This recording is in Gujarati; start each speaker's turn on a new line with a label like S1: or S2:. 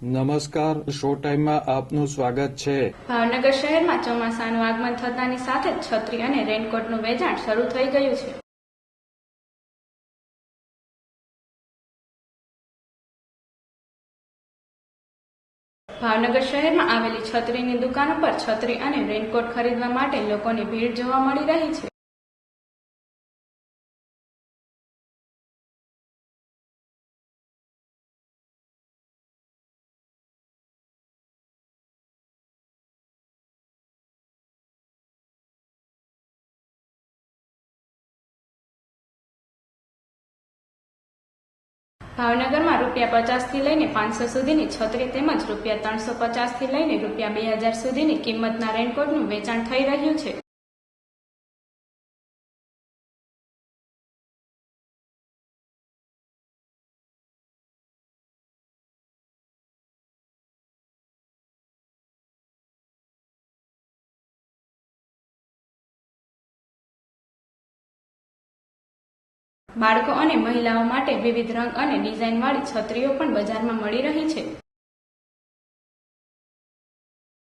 S1: નમસ્કાર, શો ટાઈમમાં આપનું સ્વાગત છે।
S2: ભાવનગર શહેરમાં ચોમાસાનું આગમન થતાની સાથે જ છત્રી અને રેનકોટનું વેચાણ શરૂ થઈ ગયું છે। ભાવનગર શહેરમાં આવેલી છત્રીની દુકાનો પર છત્રી અને રેનકોટ ખરીદવા માટે લોકોની ભીડ જોવા મળી રહી છે। ભાવનગરમાં ₹50 થી લઈને 500 સુધીની છત્રી તેમજ ₹350 થી લઈને ₹2000 સુધીની કિંમતના રેનકોટનું વેચાણ થઈ રહ્યું છે। બાળકો અને મહિલાઓ માટે વિવિધ રંગ અને ડિઝાઇનવાળી છત્રીઓ પણ બજારમાં મળી રહી છે।